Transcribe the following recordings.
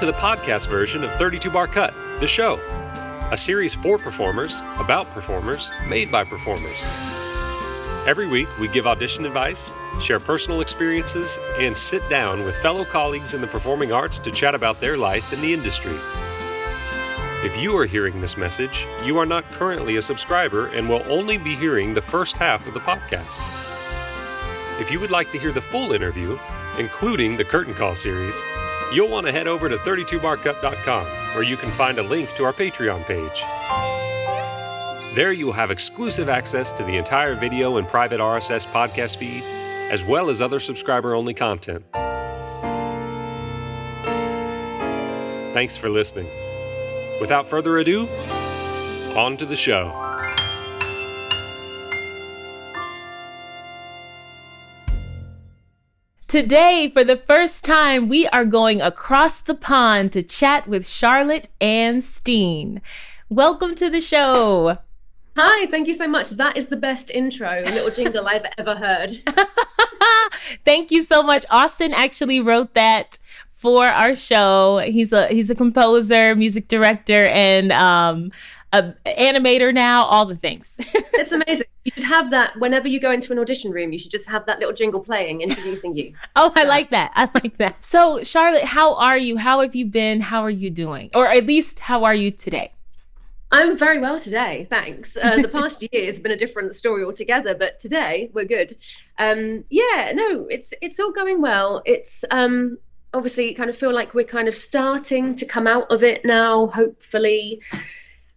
to the podcast version of 32 Bar Cut, the show. A series for performers, about performers, made by performers. Every week, we give audition advice, share personal experiences, and sit down with fellow colleagues in the performing arts to chat about their life in the industry. If you are hearing this message, you are not currently a subscriber and will only be hearing the first half of the podcast. If you would like to hear the full interview, including the curtain call series, you'll want to head over to 32barcut.com, where you can find a link to our Patreon page. There you will have exclusive access to the entire video and private RSS podcast feed, as well as other subscriber-only content. Thanks for listening. Without further ado, on to the show. Today, for the first time, we are going across the pond to chat with Charlotte Anne Steen. Welcome to the show. Hi, thank you so much. That is the best intro, little jingle I've ever heard. Thank you so much. Austin actually wrote that for our show. He's a composer, music director, and an animator now, all the things. It's amazing. You should have that whenever you go into an audition room. You should just have that little jingle playing, introducing you. Oh, I like that. So, Charlotte, how are you? How have you been? How are you doing? Or at least, how are you today? I'm very well today, thanks. The past year has been a different story altogether, but today we're good. It's all going well. It's obviously kind of feel like we're kind of starting to come out of it now, hopefully.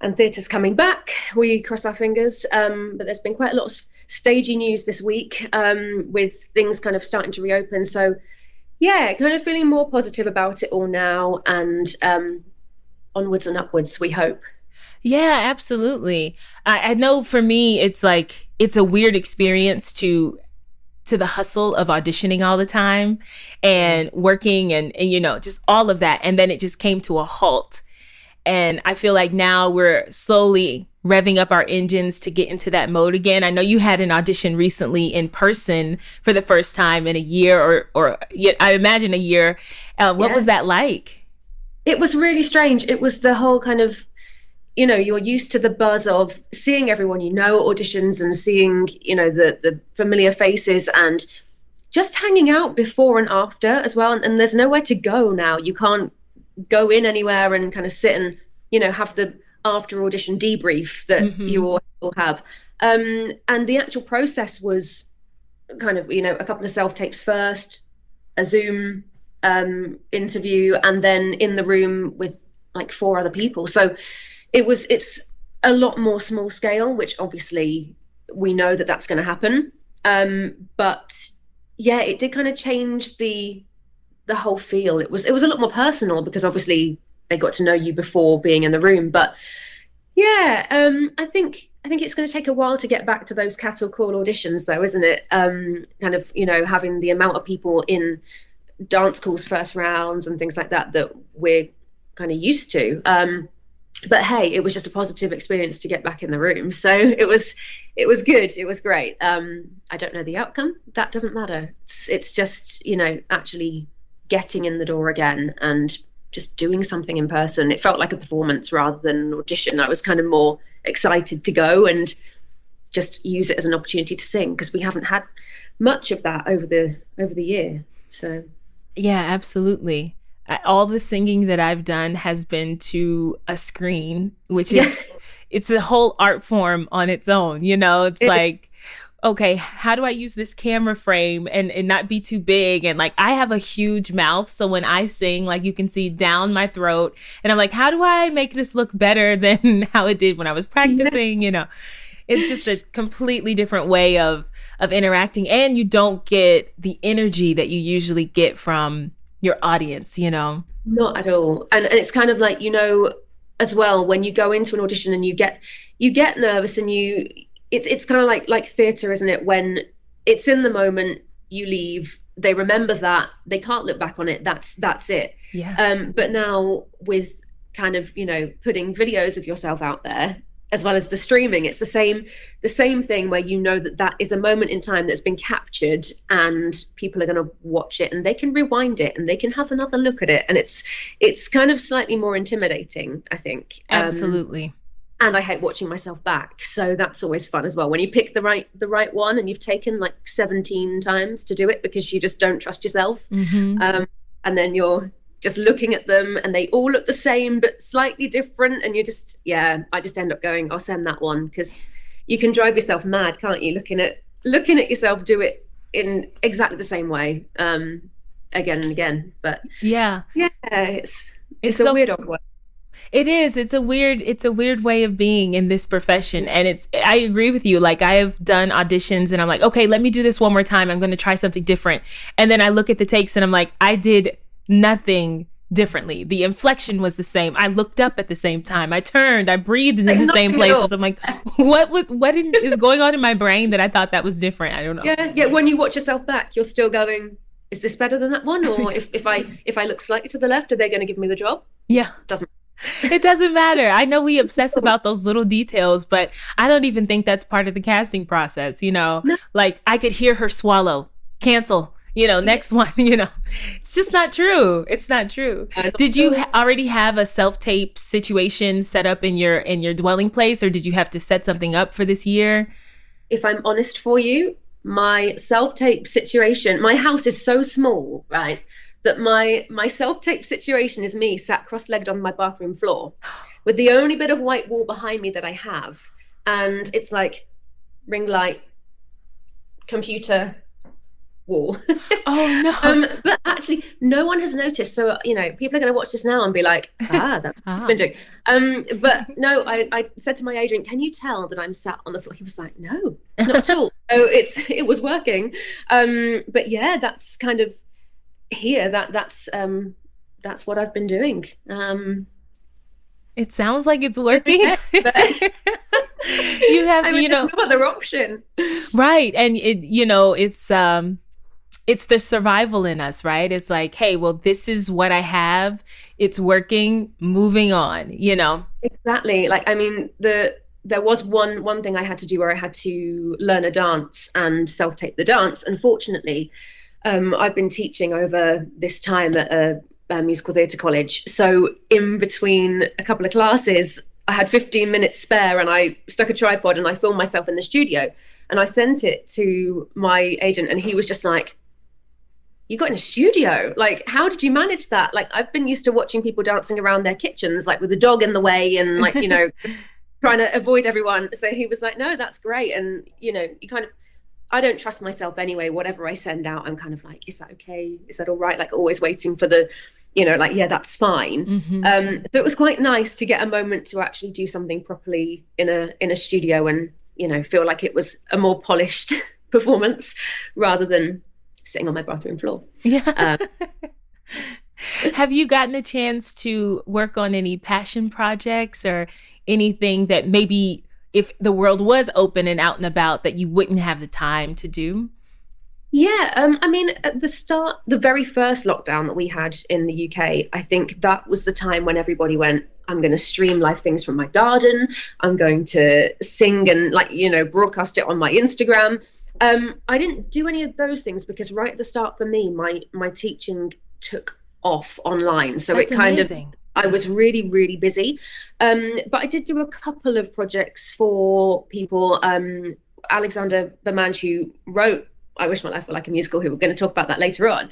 And theatre's coming back. We cross our fingers. But there's been quite a lot of stagey news this week with things kind of starting to reopen. So yeah, kind of feeling more positive about it all now, and onwards and upwards, we hope. Yeah, absolutely. I know for me, it's like, it's a weird experience to the hustle of auditioning all the time and working and just all of that. And then it just came to a halt. And I feel like now we're slowly revving up our engines to get into that mode again. I know you had an audition recently in person for the first time in a year or I imagine a year. What was that like? It was really strange. It was the whole kind of, you're used to the buzz of seeing everyone at auditions and seeing, the familiar faces and just hanging out before and after as well. And there's nowhere to go now. You can't go in anywhere and kind of sit and, have the after audition debrief that you all have. And the actual process was kind of, a couple of self-tapes first, a Zoom interview, and then in the room with like 4 other people. So it's a lot more small scale, which obviously we know that that's going to happen. But yeah, it did kind of change the whole feel. It was a lot more personal because obviously they got to know you before being in the room. But yeah, I think it's going to take a while to get back to those cattle call auditions though, isn't it? Kind of, having the amount of people in dance calls first rounds and things like that we're kind of used to. But hey, it was just a positive experience to get back in the room. So it was good. It was great. I don't know the outcome. That doesn't matter. It's just, actually getting in the door again and just doing something in person. It felt like a performance rather than an audition. I was kind of more excited to go and just use it as an opportunity to sing, because we haven't had much of that over the year. So yeah, absolutely. All the singing that I've done has been to a screen, which is, it's a whole art form on its own. It's like, okay, how do I use this camera frame and not be too big? And like, I have a huge mouth. So when I sing, like you can see down my throat, and I'm like, how do I make this look better than how it did when I was practicing? It's just a completely different way of interacting. And you don't get the energy that you usually get from your audience, Not at all. And it's kind of like, as well, when you go into an audition and you get nervous and it's kind of like theatre, isn't it? When it's in the moment, you leave, they remember that, they can't look back on it. That's it. Yeah. But now with kind of, putting videos of yourself out there, as well as the streaming. It's the same thing where you know that is a moment in time that's been captured and people are going to watch it and they can rewind it and they can have another look at it. And it's kind of slightly more intimidating, I think. Absolutely. And I hate watching myself back. So that's always fun as well. When you pick the right one and you've taken like 17 times to do it because you just don't trust yourself. Mm-hmm. And then you're just looking at them and they all look the same but slightly different, and I just end up going, I'll send that one, because you can drive yourself mad, can't you, looking at yourself do it in exactly the same way again and again. But it's a weird old way. It is. It's a weird way of being in this profession. And I agree with you. Like, I have done auditions and I'm like, okay, let me do this one more time. I'm going to try something different. And then I look at the takes and I'm like, I did nothing differently. The inflection was the same. I looked up at the same time. I turned, I breathed in the same places. I'm like, what is going on in my brain that I thought that was different? I don't know. Yeah. When you watch yourself back, you're still going, is this better than that one? Or if I look slightly to the left, are they going to give me the job? Yeah. It doesn't matter. I know we obsess about those little details, but I don't even think that's part of the casting process. No. Like, I could hear her swallow, cancel, next one, it's just not true. It's not true. Did you already have a self-tape situation set up in your dwelling place, or did you have to set something up for this year? If I'm honest for you, my self-tape situation, my house is so small, right, that my self-tape situation is me sat cross-legged on my bathroom floor with the only bit of white wall behind me that I have. And it's like ring light, computer, wall. Oh no. But actually no one has noticed, so people are going to watch this now and be like, that's what it's been doing. But no, I said to my agent, can you tell that I'm sat on the floor? He was like, no, not at all. So it was working. But yeah, that's kind of here, that's what I've been doing. It sounds like it's working. You have no other option, right? And it's the survival in us, right? It's like, hey, well, this is what I have. It's working. Moving on. Exactly. Like, I mean, there was one thing I had to do where I had to learn a dance and self-tape the dance. Unfortunately, I've been teaching over this time at a musical theatre college. So in between a couple of classes, I had 15 minutes spare and I stuck a tripod and I filmed myself in the studio and I sent it to my agent and he was just like, you got in a studio? Like, how did you manage that? Like, I've been used to watching people dancing around their kitchens, like with the dog in the way and like, trying to avoid everyone. So he was like, no, that's great. And, you kind of, I don't trust myself anyway. Whatever I send out, I'm kind of like, is that okay? Is that all right? Like always waiting for the, yeah, that's fine. Mm-hmm. So it was quite nice to get a moment to actually do something properly in a studio and, feel like it was a more polished performance rather than sitting on my bathroom floor. Yeah. Have you gotten a chance to work on any passion projects or anything that maybe if the world was open and out and about that you wouldn't have the time to do? Yeah, I mean, at the start, the very first lockdown that we had in the UK, I think that was the time when everybody went, I'm going to stream live things from my garden. I'm going to sing and broadcast it on my Instagram. I didn't do any of those things because right at the start for me, my teaching took off online. So That's it kind amazing. of, I was really, really busy. But I did do a couple of projects for people. Alexander Bermanch, who wrote I Wish My Life Were Like a Musical, who we're going to talk about that later on.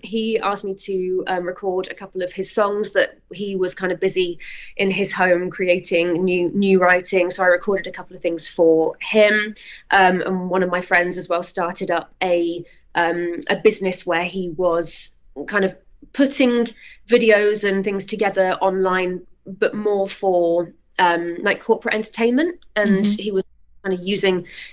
He asked me to record a couple of his songs that he was kind of busy in his home creating new writing. So I recorded a couple of things for him. And one of my friends as well started up a business where he was kind of putting videos and things together online, but more for like corporate entertainment. And he was kind of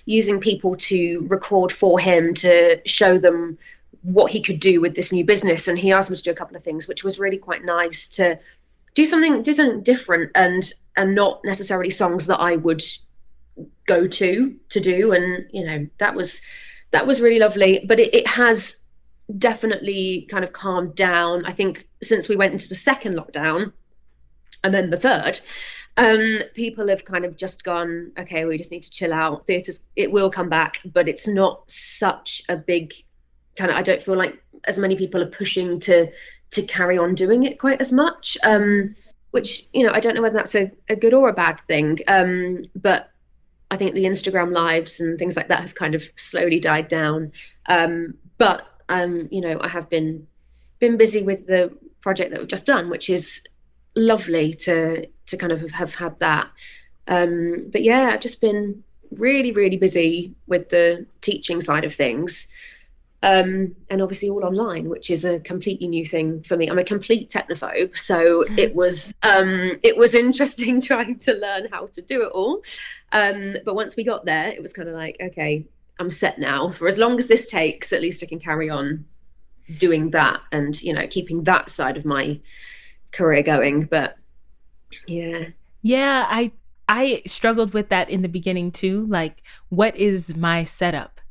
using people to record for him to show them what he could do with this new business. And he asked me to do a couple of things, which was really quite nice to do something different and not necessarily songs that I would go to do. And that was really lovely. But it has definitely kind of calmed down, I think, since we went into the second lockdown and then the third. People have kind of just gone, okay, we just need to chill out. Theatre's, it will come back, but it's not such a big kind of, I don't feel like as many people are pushing to carry on doing it quite as much, which, you know, I don't know whether that's a good or a bad thing. But I think the Instagram lives and things like that have kind of slowly died down. But you know, I have been busy with the project that we've just done, which is lovely to kind of have had that. But yeah, I've just been really, really busy with the teaching side of things. And obviously all online, which is a completely new thing for me. I'm a complete technophobe, so it was interesting trying to learn how to do it all. But once we got there, it was kind of like, okay, I'm set now. For as long as this takes, at least I can carry on doing that and, you know, keeping that side of my career going. But yeah. I struggled with that in the beginning too. Like, what is my setup?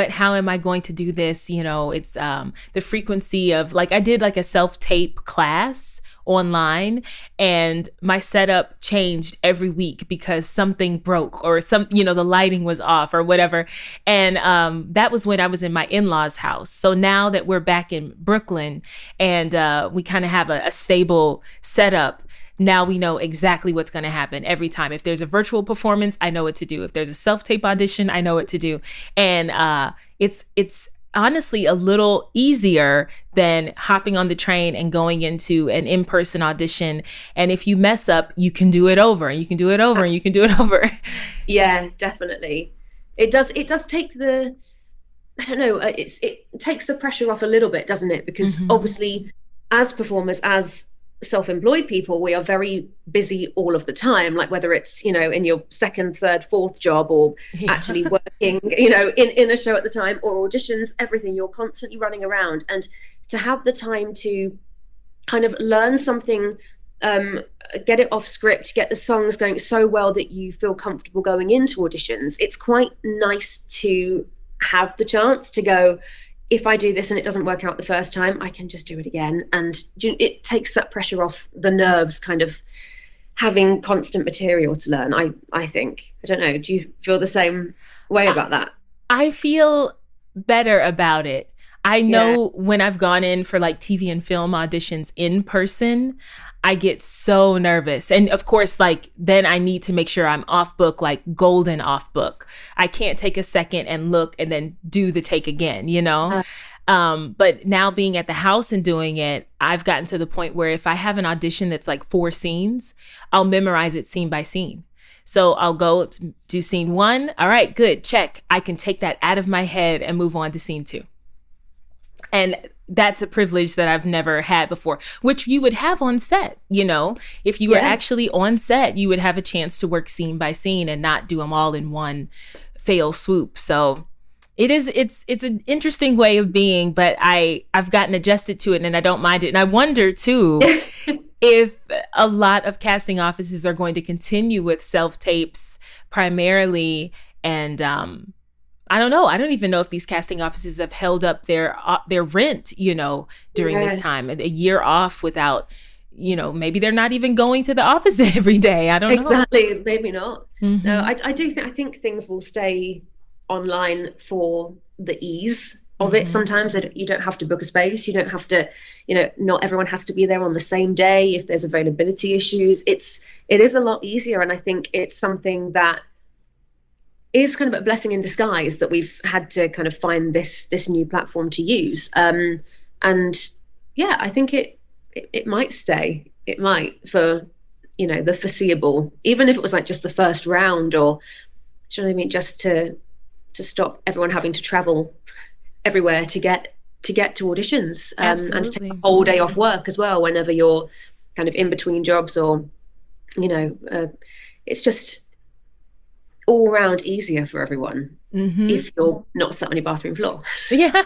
How am I going to do this? You know, it's the frequency of, like, I did like a self-tape class online and my setup changed every week because something broke or you know, the lighting was off or whatever. And that was when I was in my in-laws' house. So now that we're back in Brooklyn and we kind of have a stable setup, now we know exactly what's going to happen every time. If there's a virtual performance, I know what to do. If there's a self-tape audition, I know what to do. And it's honestly a little easier than hopping on the train and going into an in-person audition. And if you mess up, you can do it over and you can do it over and you can do it over. Yeah, definitely. It does take the, I don't know, it takes the pressure off a little bit, doesn't it? Because obviously as performers, as self-employed people, we are very busy all of the time, like whether it's, you know, in your second, third, fourth job or actually working, you know, in a show at the time or auditions, everything, you're constantly running around. And to have the time to kind of learn something, get it off script, get the songs going so well that you feel comfortable going into auditions, it's quite nice to have the chance to go, if I do this and it doesn't work out the first time, I can just do it again. And it takes that pressure off the nerves, kind of having constant material to learn, I think. I don't know, do you feel the same way about that? I feel better about it. I know when I've gone in for like TV and film auditions in person, I get so nervous. And of course, like, then I need to make sure I'm off book, like golden off book. I can't take a second and look and then do the take again, you know? But now being at the house and doing it, I've gotten to the point where if I have an audition that's like 4 scenes, I'll memorize it scene by scene. So I'll go do scene 1. All right, good, check. I can take that out of my head and move on to scene 2. And that's a privilege that I've never had before, which you would have on set. You know, if you were actually on set, you would have a chance to work scene by scene and not do them all in one fail swoop. So it's an interesting way of being, but I've gotten adjusted to it and I don't mind it. And I wonder too, if a lot of casting offices are going to continue with self-tapes primarily. And I don't know. I don't even know if these casting offices have held up their rent, you know, during this time. A year off without, you know, maybe they're not even going to the office every day. I don't know. Exactly. Maybe not. No, I think things will stay online for the ease of it. Sometimes you don't have to book a space. You don't have to, you know, not everyone has to be there on the same day. If there's availability issues, it is a lot easier. And I think it's something that is kind of a blessing in disguise that we've had to kind of find this new platform to use. And yeah, I think it might stay. It might for, you know, the foreseeable, even if it was like just the first round, or, do you know what I mean? Just to stop everyone having to travel everywhere to get to auditions, and to take a whole day off work as well whenever you're kind of in between jobs, or, you know, it's just all around easier for everyone if you're not sat on your bathroom floor. Yeah.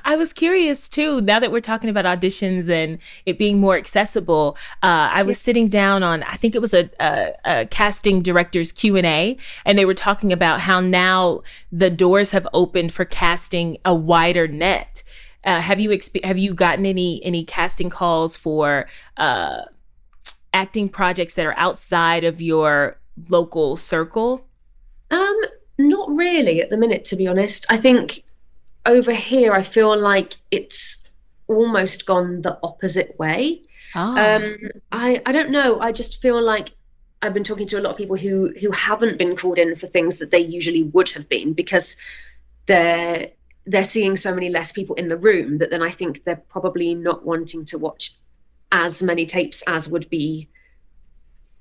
I was curious too, now that we're talking about auditions and it being more accessible, I was sitting down on, I think it was a casting director's Q&A, and they were talking about how now the doors have opened for casting a wider net. Have you gotten any casting calls for acting projects that are outside of your local circle? Not really at the minute, to be honest. I think over here, I feel like it's almost gone the opposite way. I don't know. I just feel like I've been talking to a lot of people who haven't been called in for things that they usually would have been, because they're seeing so many less people in the room that then I think they're probably not wanting to watch as many tapes as would be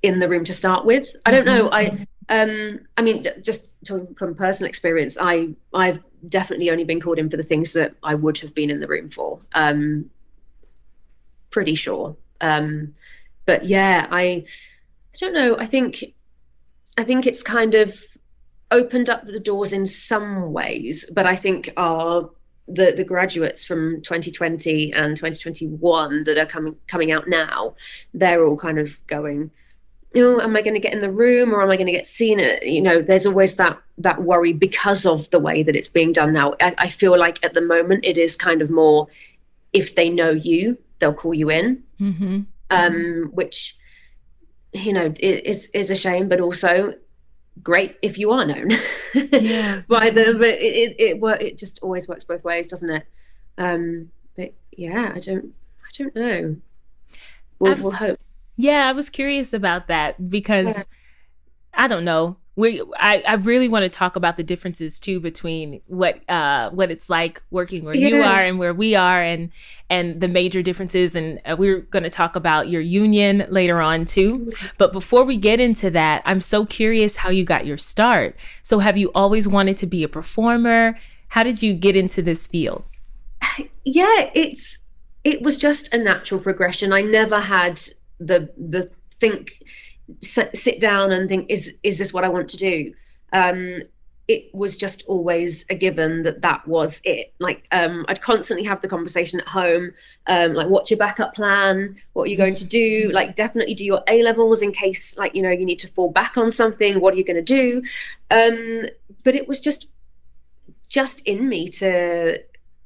in the room to start with. I don't know. I mean, just talking from personal experience, I've definitely only been called in for the things that I would have been in the room for. Pretty sure. But yeah, I don't know. I think it's kind of opened up the doors in some ways, but I think the graduates from 2020 and 2021 that are coming out now, they're all kind of going, am I going to get in the room, or am I going to get seen? There's always that worry because of the way that it's being done now. I feel like at the moment it is kind of more, if they know you, they'll call you in, which is a shame, but also great if you are known by them. But it just always works both ways, doesn't it? But yeah, I don't know. We'll hope. Yeah, I was curious about that because I don't know. I really want to talk about the differences too between what it's like working where you are and where we are, and the major differences. And we're going to talk about your union later on too. But before we get into that, I'm so curious how you got your start. So have you always wanted to be a performer? How did you get into this field? Yeah, it was just a natural progression. I never had the sit down and think, is this what I want to do? It was just always a given that was it. Like I'd constantly have the conversation at home, like, what's your backup plan? What are you going to do? Like, definitely do your A-levels in case, like, you need to fall back on something. What are you going to do? But it was just in me to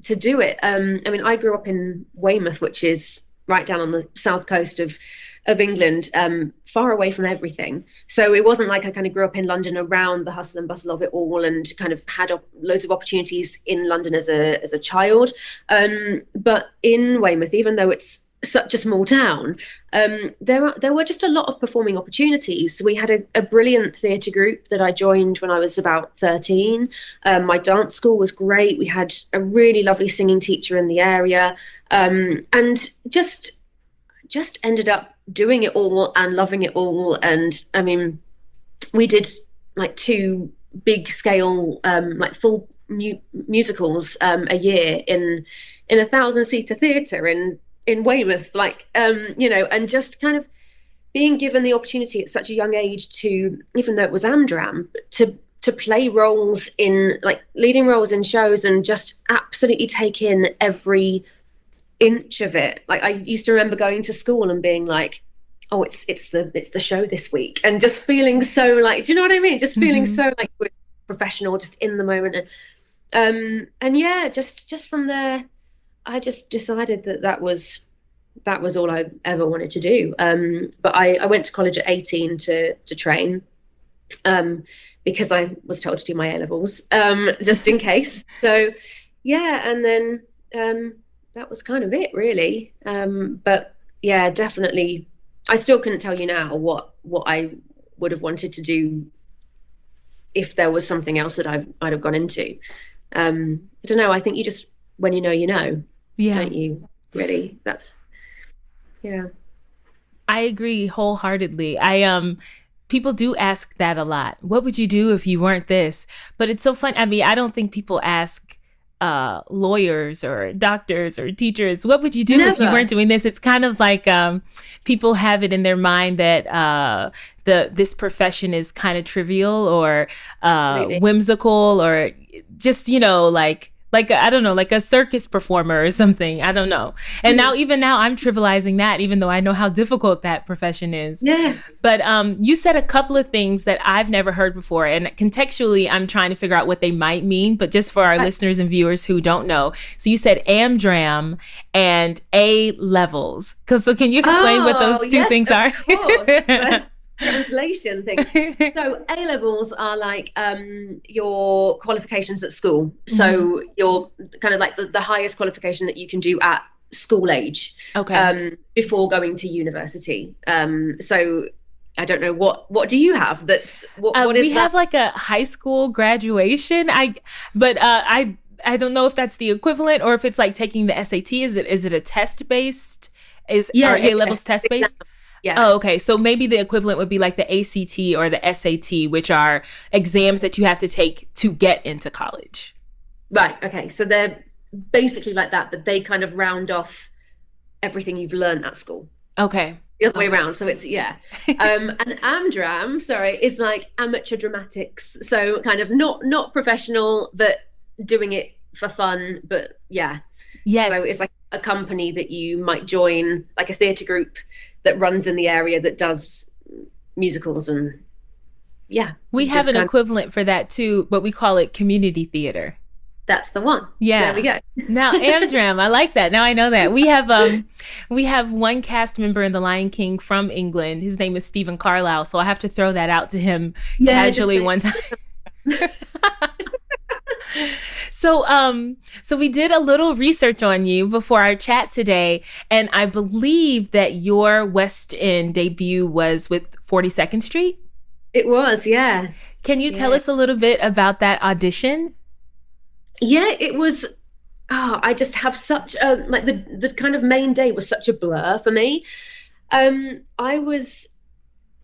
do it. I mean, I grew up in Weymouth, which is right down on the south coast of England, far away from everything. So it wasn't like I kind of grew up in London around the hustle and bustle of it all, and kind of had loads of opportunities in London as a child. But in Weymouth, even though it's such a small town, there were just a lot of performing opportunities. We had a brilliant theatre group that I joined when I was about 13. My dance school was great. We had a really lovely singing teacher in the area, and just ended up doing it all and loving it all. And I mean, we did like 2 big scale, like full musicals a year in a 1,000-seater theatre in Weymouth, like, and just kind of being given the opportunity at such a young age to, even though it was Amdram, to play roles in, like, leading roles in shows, and just absolutely take in every inch of it. Like, I used to remember going to school and being like, oh, it's the show this week, and just feeling so, like, do you know what I mean? Just feeling so like professional, just in the moment. And yeah, just from there, I just decided that was all I ever wanted to do. But I went to college at 18 to train, because I was told to do my A-levels, just in case. So yeah, and then that was kind of it, really. But yeah, definitely, I still couldn't tell you now what I would have wanted to do if there was something else that I'd have gone into. I don't know. I think you just, when you know, don't you? Really, that's, yeah. I agree wholeheartedly. People do ask that a lot. What would you do if you weren't this? But it's so fun. I mean, I don't think people ask lawyers or doctors or teachers, what would you do if you weren't doing this? It's kind of like people have it in their mind that this profession is kind of trivial or whimsical, or just, like like I don't know, like a circus performer or something. I don't know. And now I'm trivializing that, even though I know how difficult that profession is. Yeah. But you said a couple of things that I've never heard before, and contextually, I'm trying to figure out what they might mean. But just for our listeners and viewers who don't know, so you said Amdram and A levels. So can you explain what those two things are? Of course. Translation thing. So A levels are like your qualifications at school. So you're kind of like the highest qualification that you can do at school age. Okay. Before going to university. So I don't know what do you have? That's what is we that? have like a high school graduation. I don't know if that's the equivalent or if it's like taking the SAT. Is it a test based? Are A levels test based? Yeah. Oh, okay. So maybe the equivalent would be like the ACT or the SAT, which are exams that you have to take to get into college. Right. Okay. So they're basically like that, but they kind of round off everything you've learned at school. Okay. The other way around. So it's, yeah. And Amdram, is like amateur dramatics. So kind of not professional, but doing it for fun. But yeah. Yes. So it's like a company that you might join, like a theatre group that runs in the area that does musicals, and yeah. We have an equivalent for that too, but we call it community theater. That's the one. Yeah. There we go. Now Amdram, I like that. Now I know that. We have one cast member in The Lion King from England. His name is Stephen Carlisle, so I have to throw that out to him casually one time. So we did a little research on you before our chat today, and I believe that your West End debut was with 42nd Street? It was, yeah. Can you tell us a little bit about that audition? Yeah, it was, I just have such a, like the kind of main day was such a blur for me. I was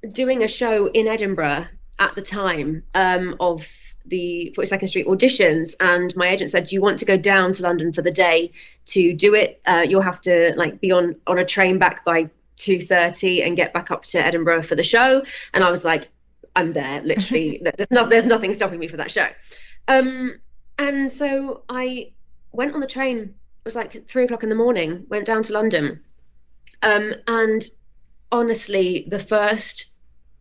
doing a show in Edinburgh at the time of the 42nd Street auditions, and my agent said, do you want to go down to London for the day to do it? You'll have to like be on a train back by 2:30 and get back up to Edinburgh for the show. And I was like, I'm there, literally. There's nothing stopping me for that show. And so I went on the train. It was like 3:00 in the morning, went down to London. And honestly, the first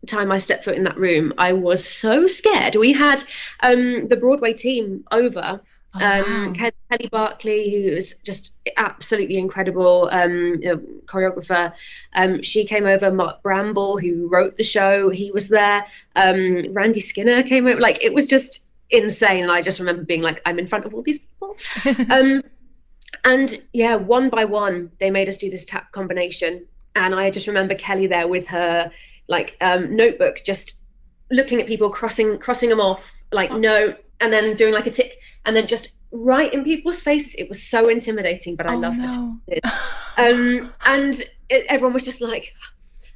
time I stepped foot in that room, I was so scared. We had the Broadway team over. Wow. Kelly Barkley, who was just absolutely incredible choreographer. She came over. Mark Bramble, who wrote the show, he was there. Randy Skinner came over. Like, it was just insane. And I just remember being like, I'm in front of all these people. And yeah, one by one, they made us do this tap combination. And I just remember Kelly there with her like notebook, just looking at people, crossing them off, like no, and then doing like a tick, and then just right in people's faces. It was so intimidating, but I loved it. And everyone was just like,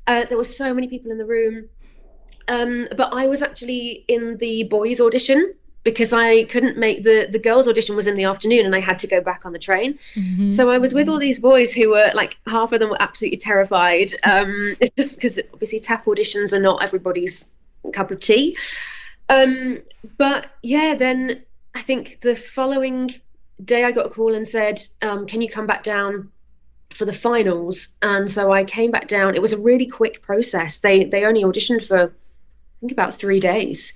there were so many people in the room. But I was actually in the boys' audition because I couldn't make the girls' audition was in the afternoon, and I had to go back on the train. Mm-hmm. So I was with all these boys who were like, half of them were absolutely terrified. Just because obviously tap auditions are not everybody's cup of tea. But yeah, then I think the following day I got a call and said, can you come back down for the finals? And so I came back down. It was a really quick process. They only auditioned for I think about 3 days,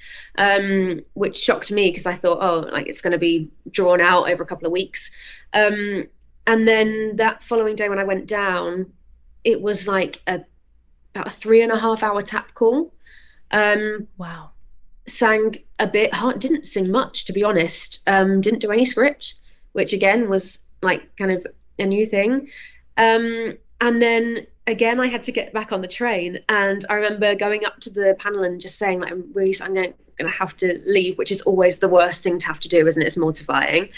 which shocked me because I thought, oh, like it's going to be drawn out over a couple of weeks. And then that following day when I went down, it was like about a 3.5 hour tap call. Wow. Sang a bit, didn't sing much, to be honest. Didn't do any script, which again was like kind of a new thing. And then again, I had to get back on the train, and I remember going up to the panel and just saying, like, I'm going to have to leave, which is always the worst thing to have to do, isn't it? It's mortifying.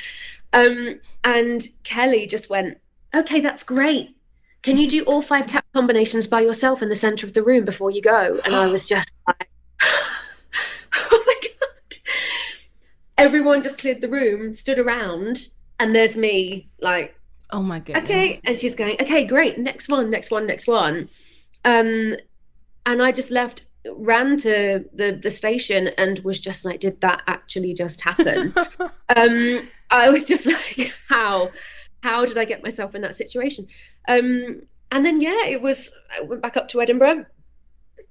And Kelly just went, okay, that's great. Can you do all 5 tap combinations by yourself in the center of the room before you go? And I was just like, oh my God. Everyone just cleared the room, stood around, and there's me like, oh my goodness. Okay. And she's going, okay, great. Next one. And I just ran to the station and was just like, did that actually just happen? I was just like, how did I get myself in that situation? And then, yeah, I went back up to Edinburgh,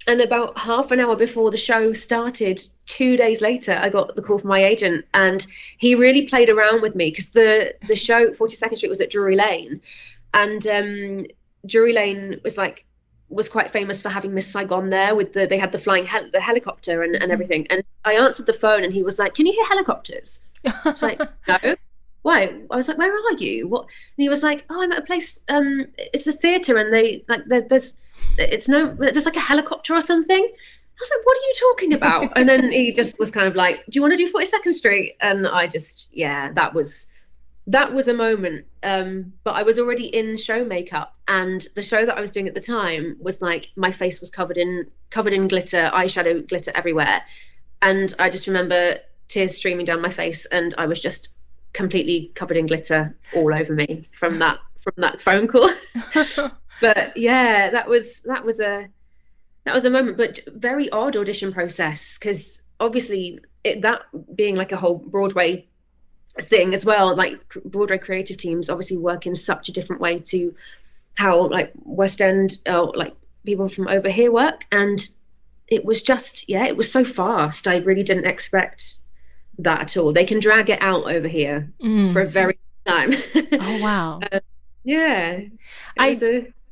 and about half an hour before the show started, 2 days later, I got the call from my agent, and he really played around with me because the show 42nd Street was at Drury Lane, and Drury Lane was quite famous for having Miss Saigon there with they had the flying the helicopter and everything. And I answered the phone and he was like, "Can you hear helicopters?" I was like, "No." Why? I was like, "Where are you? What?" And he was like, "Oh, I'm at a place. It's a theatre, and there's like a helicopter or something." I was like, "What are you talking about?" And then he just was kind of like, "Do you want to do 42nd Street?" And I just, yeah, that was a moment. But I was already in show makeup, and the show that I was doing at the time was like, my face was covered in glitter, eyeshadow glitter everywhere, and I just remember tears streaming down my face, and I was just completely covered in glitter all over me from that phone call. But yeah, that was a moment, but very odd audition process, because obviously that being like a whole Broadway thing as well, like Broadway creative teams obviously work in such a different way to how like West End like people from over here work, and it was just, yeah, it was so fast. I really didn't expect that at all. They can drag it out over here for a very long time. Oh wow. Yeah,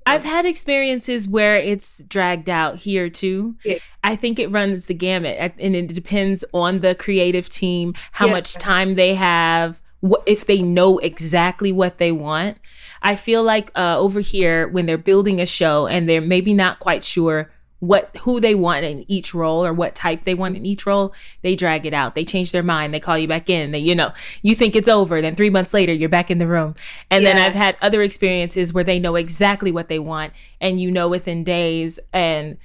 I've had experiences where it's dragged out here too. Yeah. I think it runs the gamut, and it depends on the creative team, how much time they have, if they know exactly what they want. I feel like over here, when they're building a show and they're maybe not quite sure who they want in each role or what type they want in each role, they drag it out. They change their mind. They call you back in. You think it's over. Then 3 months later, you're back in the room. And then I've had other experiences where they know exactly what they want, and within days. And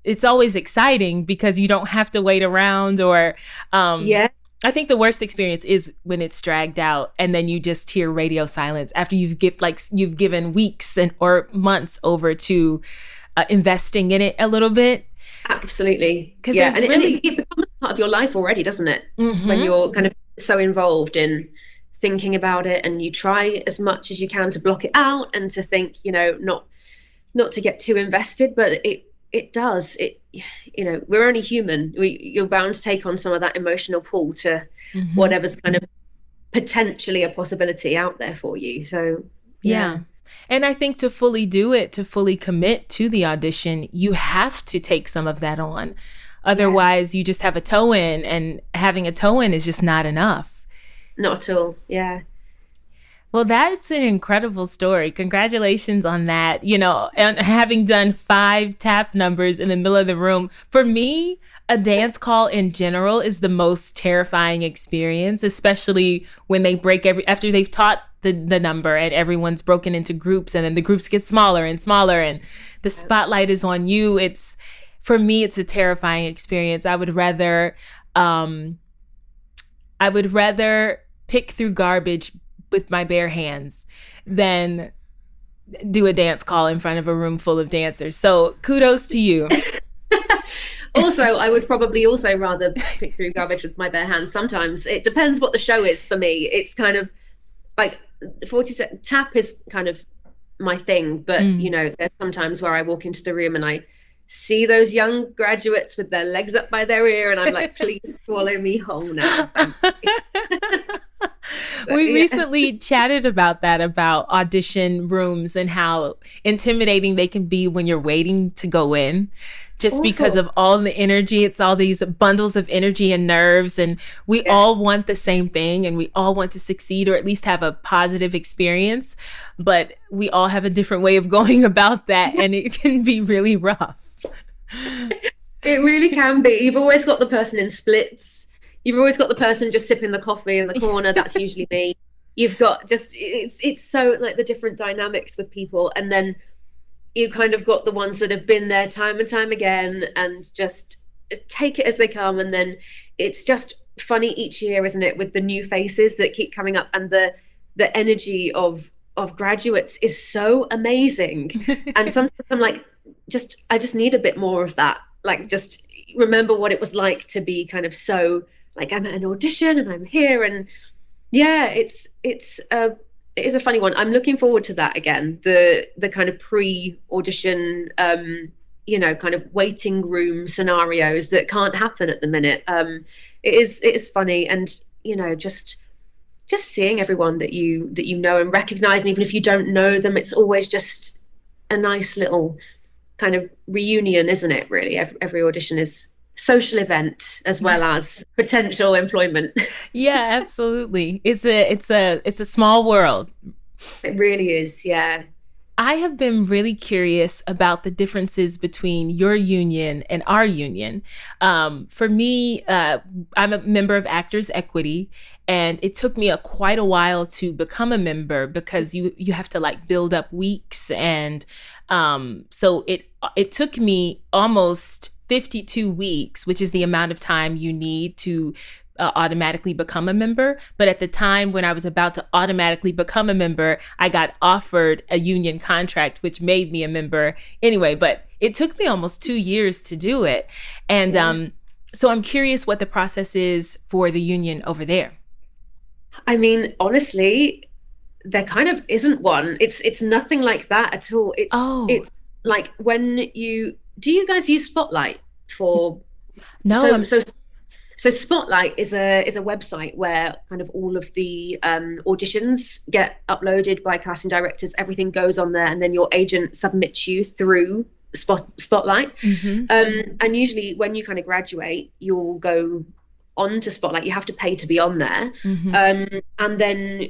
it's always exciting because you don't have to wait around or, I think the worst experience is when it's dragged out and then you just hear radio silence after you've given weeks or months over to investing in it a little bit. Absolutely. And it becomes part of your life already, doesn't it? Mm-hmm. When you're kind of so involved in thinking about it, and you try as much as you can to block it out and to think, not to get too invested, but it does. We're only human. You're bound to take on some of that emotional pull to whatever's kind of potentially a possibility out there for you. So yeah. And I think to fully do it, to fully commit to the audition, you have to take some of that on. Otherwise, you just have a toe in, and having a toe in is just not enough. Not at all. Yeah. Well, that's an incredible story. Congratulations on that. And having done 5 tap numbers in the middle of the room. For me, a dance call in general is the most terrifying experience, especially when they break after they've taught the number and everyone's broken into groups, and then the groups get smaller and smaller and the spotlight is on you. For me, it's a terrifying experience. I would rather pick through garbage with my bare hands than do a dance call in front of a room full of dancers. So kudos to you. Also, I would probably also rather pick through garbage with my bare hands. Sometimes it depends what the show is for me. It's kind of like 40 tap is kind of my thing, but there's sometimes where I walk into the room and I see those young graduates with their legs up by their ear, and I'm like, please swallow me whole now. We recently chatted about audition rooms and how intimidating they can be when you're waiting to go in, just because of all the energy. It's all these bundles of energy and nerves, and we all want the same thing, and we all want to succeed or at least have a positive experience, but we all have a different way of going about that, and it can be really rough. It really can be. You've always got the person in splits. You've always got the person just sipping the coffee in the corner. That's usually me. You've got it's so like the different dynamics with people, and then you kind of got the ones that have been there time and time again and just take it as they come. And then it's just funny each year, isn't it, with the new faces that keep coming up, and the energy of graduates is so amazing. And sometimes I'm like, I just need a bit more of that. Like, just remember what it was like to be kind of so like, I'm at an audition and I'm here, and Yeah, it is a funny one. I'm looking forward to that again. The kind of pre-audition, kind of waiting room scenarios that can't happen at the minute. It is funny, and just seeing everyone that you know and recognize, and even if you don't know them, it's always just a nice little kind of reunion, isn't it? Really, every audition is social event as well as potential employment. Yeah, absolutely. It's a small world. It really is, yeah. I have been really curious about the differences between your union and our union. For me, I'm a member of Actors Equity, and it took me quite a while to become a member because you have to like build up weeks, and so it took me almost 52 weeks, which is the amount of time you need to automatically become a member. But at the time when I was about to automatically become a member, I got offered a union contract, which made me a member anyway. But it took me almost 2 years to do it. And so I'm curious what the process is for the union over there. I mean, honestly, there kind of isn't one. It's nothing like that at all. It's like do you guys use Spotlight for? No. So Spotlight is a website where kind of all of the auditions get uploaded by casting directors. Everything goes on there, and then your agent submits you through Spotlight. Mm-hmm. And usually, when you kind of graduate, you'll go on to Spotlight. You have to pay to be on there, and then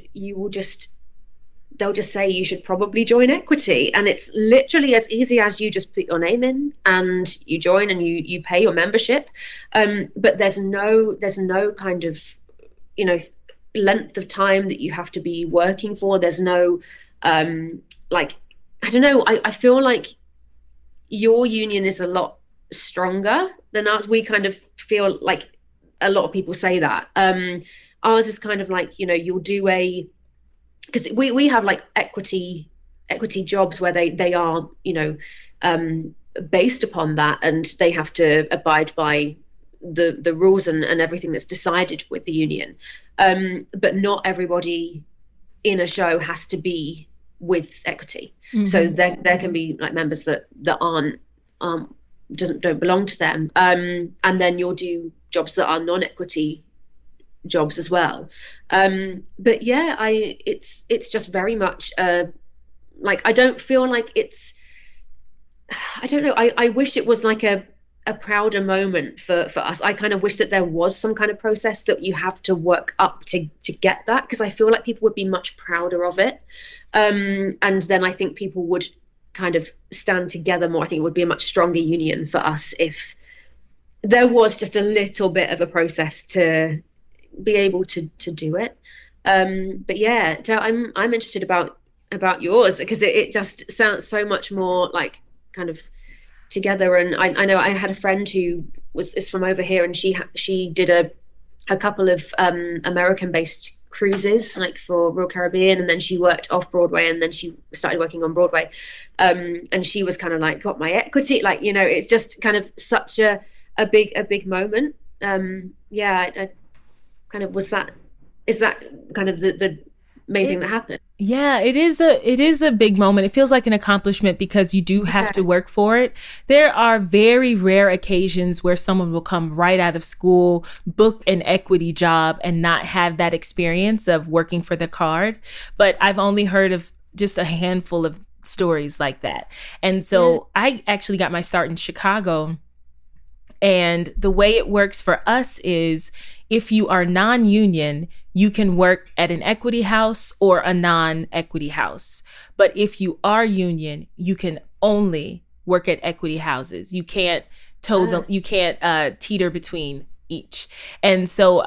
they'll just say you should probably join Equity, and it's literally as easy as you just put your name in and you join and you pay your membership, but there's no kind of length of time that you have to be working for. There's no like, I don't know, I feel like your union is a lot stronger than ours. We kind of feel like, a lot of people say that ours is kind of like, you'll do because we have like equity jobs where they are based upon that, and they have to abide by the rules and everything that's decided with the union, but not everybody in a show has to be with Equity. Mm-hmm. So there can be like members that aren't don't belong to them, and then you'll do jobs that are non-equity jobs as well. But yeah, it's just very much like, I don't feel like I don't know, I wish it was like a prouder moment for us. I kind of wish that there was some kind of process that you have to work up to get that, because I feel like people would be much prouder of it, and then I think people would kind of stand together more. I think it would be a much stronger union for us if there was just a little bit of a process to be able to do it. But yeah, I'm interested about yours, because it just sounds so much more like kind of together. And I know I had a friend who is from over here, and she did a couple of American based cruises like for Royal Caribbean, and then she worked off Broadway, and then she started working on Broadway, and she was kind of like, got my equity, like, it's just kind of such a big moment. I kind of is that kind of the main thing that happened? Yeah, it is a big moment. It feels like an accomplishment because you do have to work for it. There are very rare occasions where someone will come right out of school, book an equity job, and not have that experience of working for the card. But I've only heard of just a handful of stories like that. And so I actually got my start in Chicago. And the way it works for us is, if you are non-union, you can work at an equity house or a non-equity house. But if you are union, you can only work at equity houses. You can't teeter between each. And so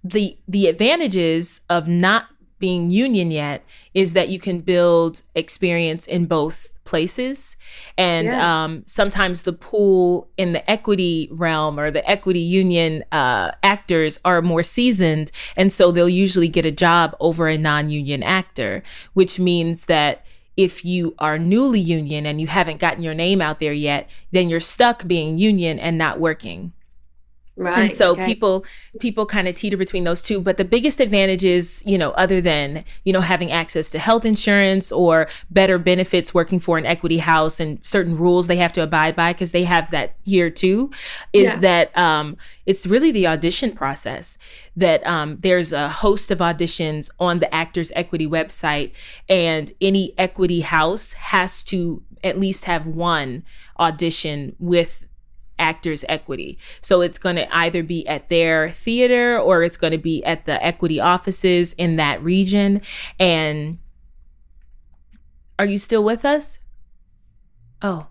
the advantages of not being union yet is that you can build experience in both places. And sometimes the pool in the equity realm or the equity union actors are more seasoned. And so they'll usually get a job over a non-union actor, which means that if you are newly union and you haven't gotten your name out there yet, then you're stuck being union and not working. Right. And so okay. people kind of teeter between those two. But the biggest advantage is, other than, having access to health insurance or better benefits working for an equity house and certain rules they have to abide by, because they have that here too, is that it's really the audition process. That there's a host of auditions on the Actors Equity website, and any equity house has to at least have one audition with Actors Equity. So it's going to either be at their theater or it's going to be at the equity offices in that region. And are you still with us? Oh,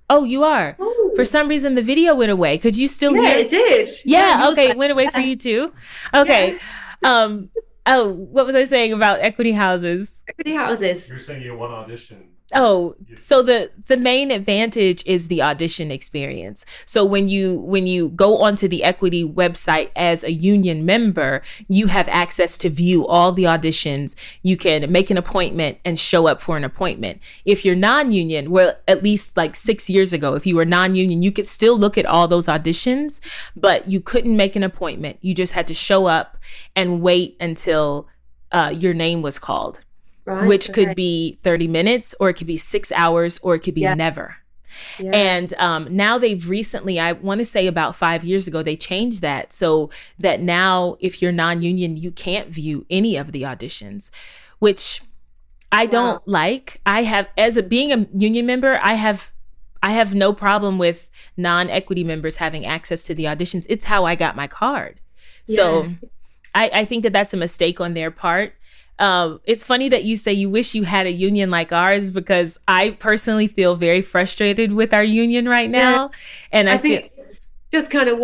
you are. Ooh. For some reason, the video went away. Could you still hear? Yeah, it did. Yeah. Okay. It went away for you too. Okay. Yeah. What was I saying about equity houses? Equity houses. You're saying you had one audition. Oh, so the main advantage is the audition experience. So when you go onto the equity website as a union member, you have access to view all the auditions. You can make an appointment and show up for an appointment. If you're non-union, well, at least like 6 years ago, if you were non-union, you could still look at all those auditions, but you couldn't make an appointment. You just had to show up and wait until your name was called. Right, which could be 30 minutes or it could be 6 hours or it could be never. Yeah. And now they've recently, I want to say about 5 years ago, they changed that so that now if you're non-union, you can't view any of the auditions, which I don't like. I have, being a union member, I have no problem with non-equity members having access to the auditions. It's how I got my card. Yeah. So I think that that's a mistake on their part. It's funny that you say you wish you had a union like ours, because I personally feel very frustrated with our union right now. And I think it's just kind of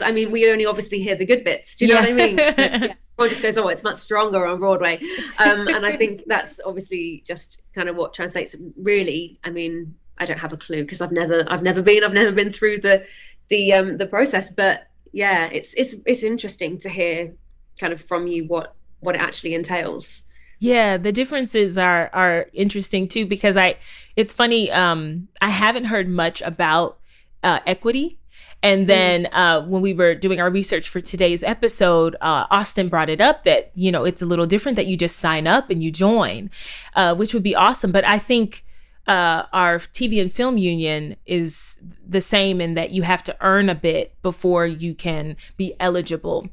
I mean, we only obviously hear the good bits. Do you know what I mean? Everyone just goes, it's much stronger on Broadway. And I think that's obviously just kind of what translates really. I mean, I don't have a clue because I've never been through the process, but yeah, it's interesting to hear kind of from you what it actually entails. Yeah, the differences are interesting too, because it's funny, I haven't heard much about equity. And then when we were doing our research for today's episode, Austin brought it up that, it's a little different, that you just sign up and you join, which would be awesome. But I think our TV and film union is the same in that you have to earn a bit before you can be eligible,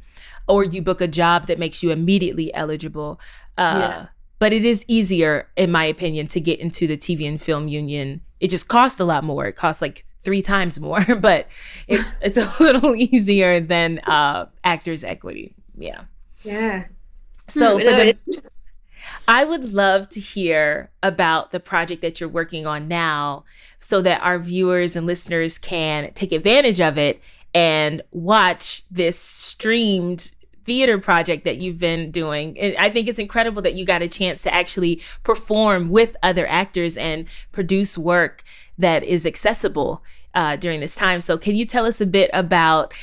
or you book a job that makes you immediately eligible. But it is easier, in my opinion, to get into the TV and film union. It just costs a lot more. It costs like 3 times more, but it's a little easier than Actors Equity. Yeah. Yeah. So I would love to hear about the project that you're working on now, so that our viewers and listeners can take advantage of it and watch this streamed theater project that you've been doing. And I think it's incredible that you got a chance to actually perform with other actors and produce work that is accessible during this time. So can you tell us a bit about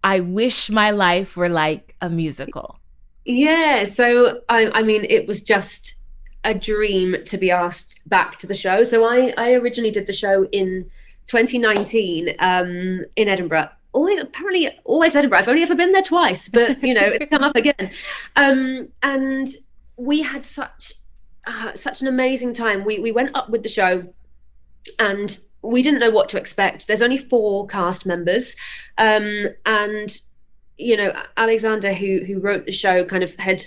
I Wish My Life Were Like a Musical? Yeah, so I mean, it was just a dream to be asked back to the show. So I originally did the show in 2019 in Edinburgh. Always Edinburgh. I've only ever been there twice, but it's come up again. And we had such an amazing time. We went up with the show, and we didn't know what to expect. There's only 4 cast members, and Alexander, who wrote the show, kind of had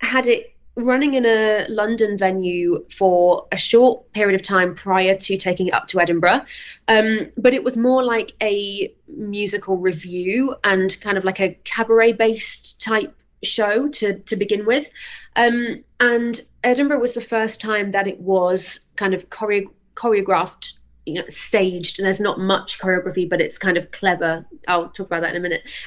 it running in a London venue for a short period of time prior to taking it up to Edinburgh. But it was more like a musical review and kind of like a cabaret-based type show to begin with. And Edinburgh was the first time that it was kind of choreographed, staged, and there's not much choreography, but it's kind of clever. I'll talk about that in a minute.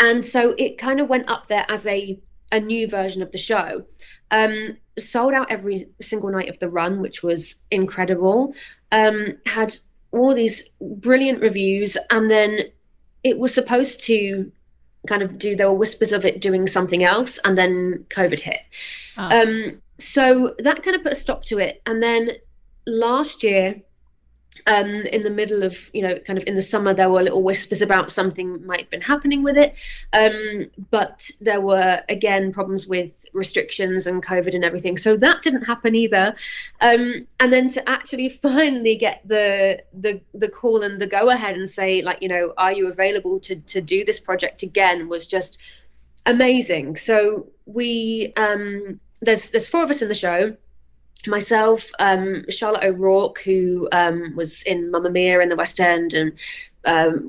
And so it kind of went up there as a new version of the show. Sold out every single night of the run, which was incredible. Had all these brilliant reviews, and then it was supposed to kind of there were whispers of it doing something else, and then COVID hit. So that kind of put a stop to it. And then last year, In the middle of, kind of in the summer, there were little whispers about something might have been happening with it. But there were, again, problems with restrictions and COVID and everything. So that didn't happen either. And then to actually finally get the call and the go ahead and say, like, are you available to do this project again, was just amazing. So we, there's 4 of us in the show. Myself, Charlotte O'Rourke, who was in Mamma Mia in the West End, and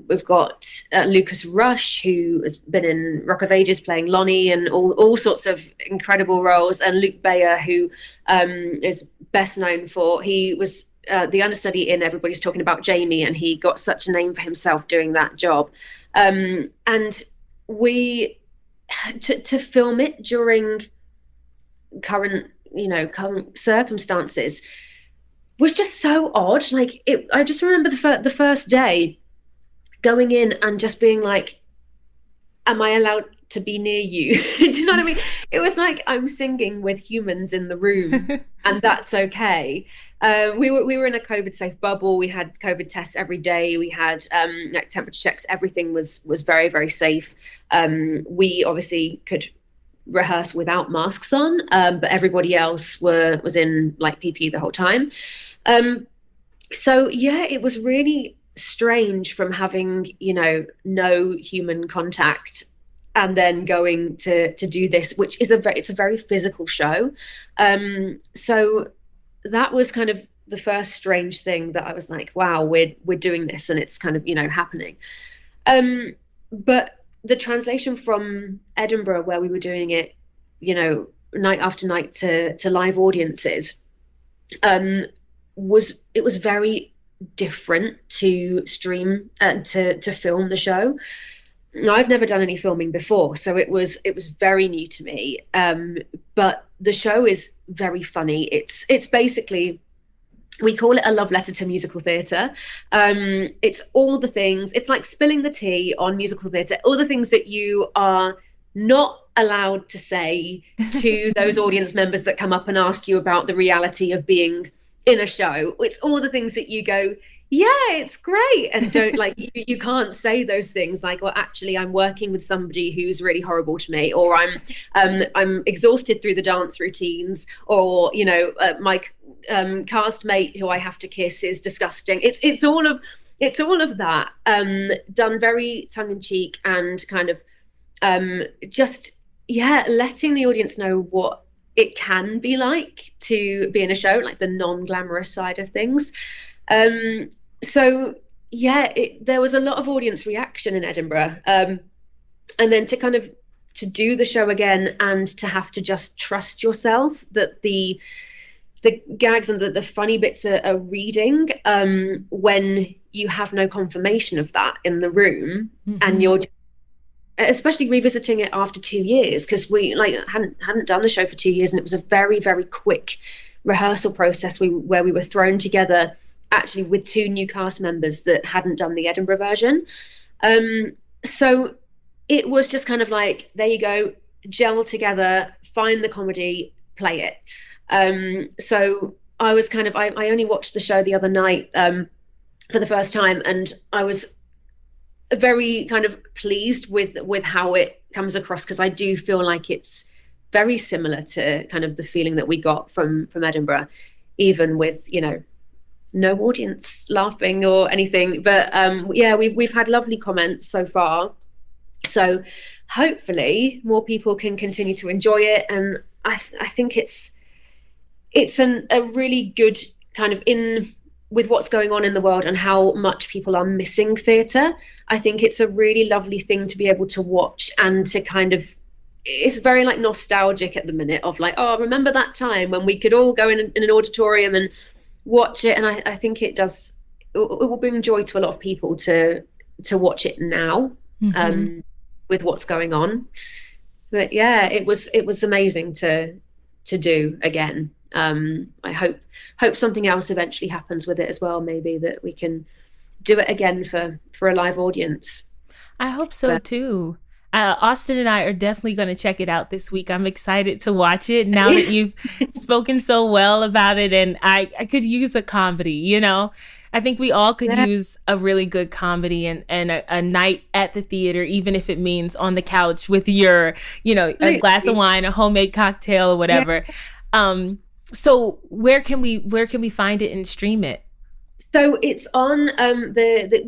we've got Lucas Rush, who has been in Rock of Ages playing Lonnie and all sorts of incredible roles, and Luke Bayer, who is best known for, he was the understudy in Everybody's Talking About Jamie, and he got such a name for himself doing that job. And we, to film it during current circumstances was just so odd. Like, I just remember the first day going in and just being like, am I allowed to be near you? Do you know what I mean? It was like I'm singing with humans in the room and that's okay. We were in a COVID safe bubble. We had COVID tests every day. We had like temperature checks. Everything was very, very safe. We obviously could rehearse without masks on, but everybody else was in like PPE the whole time. So yeah, it was really strange from having, no human contact and then going to do this, which is it's a very physical show. So that was kind of the first strange thing that I was like, wow, we're doing this and it's kind of, happening. But the translation from Edinburgh, where we were doing it, night after night to live audiences, was very different to stream and to film the show. Now, I've never done any filming before, so it was very new to me. But the show is very funny. It's basically, we call it a love letter to musical theatre. It's all the things, it's like spilling the tea on musical theatre, all the things that you are not allowed to say to those audience members that come up and ask you about the reality of being in a show. It's all the things that you go, yeah, it's great, and don't like, you can't say those things like, well, actually I'm working with somebody who's really horrible to me, or I'm exhausted through the dance routines, or my cast mate who I have to kiss is disgusting. It's all of that, done very tongue-in-cheek and kind of just letting the audience know what it can be like to be in a show, like the non-glamorous side of things. So yeah, there was a lot of audience reaction in Edinburgh, and then to do the show again and to have to just trust yourself that the gags and the funny bits are reading, when you have no confirmation of that in the room. Mm-hmm. And you're especially revisiting it after 2 years, because we hadn't done the show for 2 years, and it was a very, very quick rehearsal process where we were thrown together actually with 2 new cast members that hadn't done the Edinburgh version. So it was just kind of like, there you go, gel together, find the comedy, play it. So I was I only watched the show the other night for the first time, and I was very kind of pleased with how it comes across, because I do feel like it's very similar to kind of the feeling that we got from Edinburgh, even with no audience laughing or anything. But we've had lovely comments so far, so hopefully more people can continue to enjoy it. And I think it's a really good kind of, in with what's going on in the world and how much people are missing theatre, I think it's a really lovely thing to be able to watch, and to kind of, it's very like nostalgic at the minute of like, oh, remember that time when we could all go in an auditorium and watch it. And I think it will bring joy to a lot of people to watch it now, mm-hmm. With what's going on. But yeah, it was amazing to do again. I hope something else eventually happens with it as well, maybe that we can do it again for a live audience. I hope so too. Austin and I are definitely going to check it out this week. I'm excited to watch it now that you've spoken so well about it, and I could use a comedy, I think we all could Yeah. use a really good comedy and a night at the theater, even if it means on the couch with your, a glass of wine, a homemade cocktail or whatever. Yeah. So where can we find it and stream it? So it's on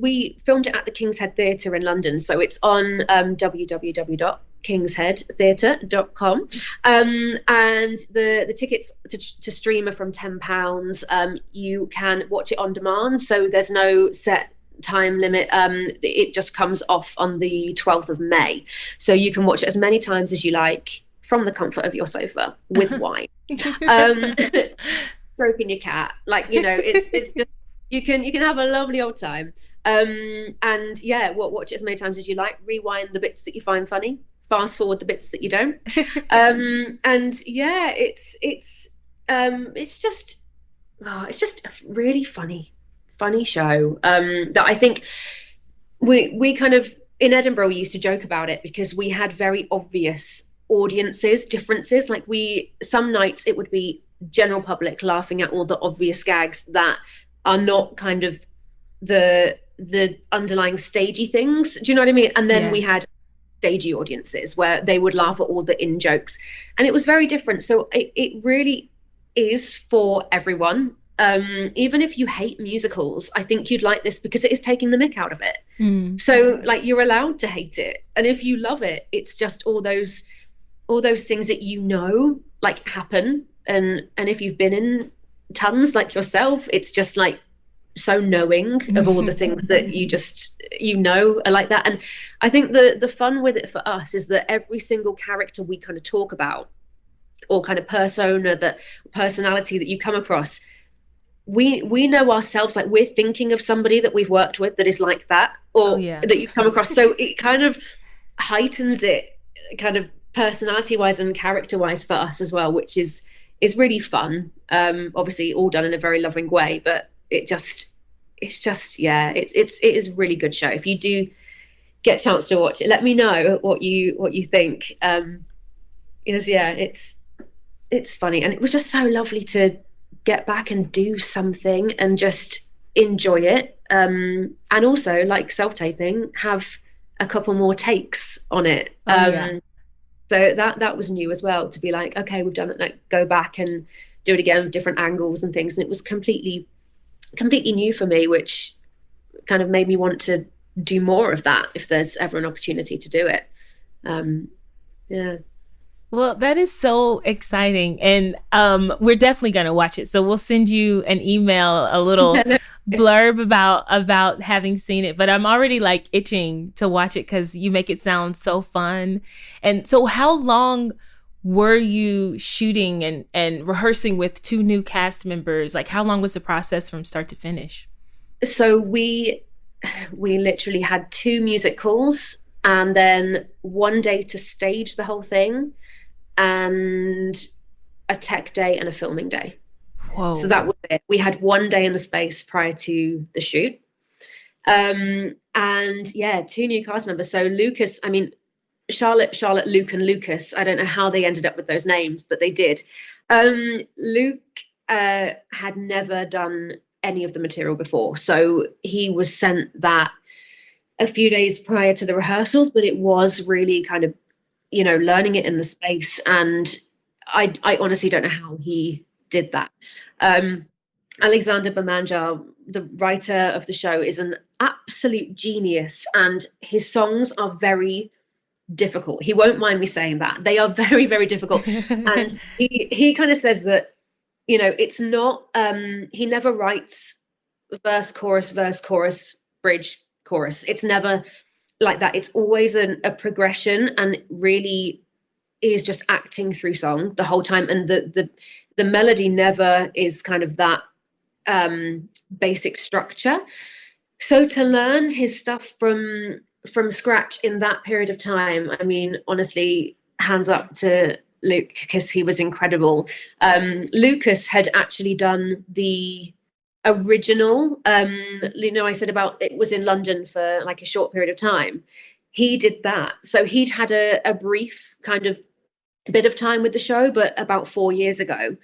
we filmed it at the King's Head Theatre in London. So it's on www.kingsheadtheatre.com. And the tickets to stream are from £10. You can watch it on demand. So there's no set time limit. It just comes off on the 12th of May. So you can watch it as many times as you like from the comfort of your sofa with wine. Stroking your cat. It's just, you can have a lovely old time. And yeah, watch it as many times as you like. Rewind the bits that you find funny. Fast forward the bits that you don't. And yeah, it's just a really funny show. That I think we kind of, in Edinburgh, we used to joke about it because we had very obvious differences. Like some nights it would be general public laughing at all the obvious gags that are not kind of the underlying stagey things. Do you know what I mean? And then we had stagey audiences where they would laugh at all the in jokes, and it was very different. So it really is for everyone. Even if you hate musicals, I think you'd like this because it is taking the mick out of it. So you're allowed to hate it, and if you love it, it's just all those things that happen, and if you've been in tons like yourself, it's just like so knowing of all the things that are like that. And I think the fun with it for us is that every single character we kind of talk about, or kind of persona, that personality that you come across, we know ourselves, like we're thinking of somebody that we've worked with that is like that, or that you've come across. So it kind of heightens it kind of personality wise and character wise for us as well, which is really fun. Obviously all done in a very loving way, but it is a really good show. If you do get a chance to watch it, let me know what you think. It's funny, and it was just so lovely to get back and do something and just enjoy it. And also, like self-taping, have a couple more takes on it. So that was new as well, to be like, okay, we've done it, like go back and do it again with different angles and things. And it was completely new for me, which kind of made me want to do more of that if there's ever an opportunity to do it. Well, that is so exciting, and we're definitely going to watch it. So we'll send you an email, a little blurb about having seen it. But I'm already like itching to watch it because you make it sound so fun. And so, how long were you shooting and rehearsing with two new cast members? Like, how long was the process from start to finish? So we literally had 2 music calls and then one day to stage the whole thing, and a tech day and a filming day. Whoa. So that was it. We had one day in the space prior to the shoot. And yeah, 2 new cast members. So Lucas, I mean, Charlotte, Luke, and Lucas. I don't know how they ended up with those names, but they did. Luke had never done any of the material before. So he was sent that a few days prior to the rehearsals, but it was really kind of, learning it in the space. And I honestly don't know how he did that. Alexander Bamanjar, the writer of the show, is an absolute genius, and his songs are very difficult. He won't mind me saying that. They are very, very difficult. And he kind of says that, it's not, he never writes verse, chorus, bridge, chorus. It's never like that. It's always a progression, and really is just acting through song the whole time. And the melody never is kind of that basic structure. So to learn his stuff from scratch in that period of time, I mean, honestly, hands up to Luke, because he was incredible. Lucas had actually done the original, I said about it was in London for like a short period of time. He did that. So he'd had a brief kind of bit of time with the show, but about 4 years ago.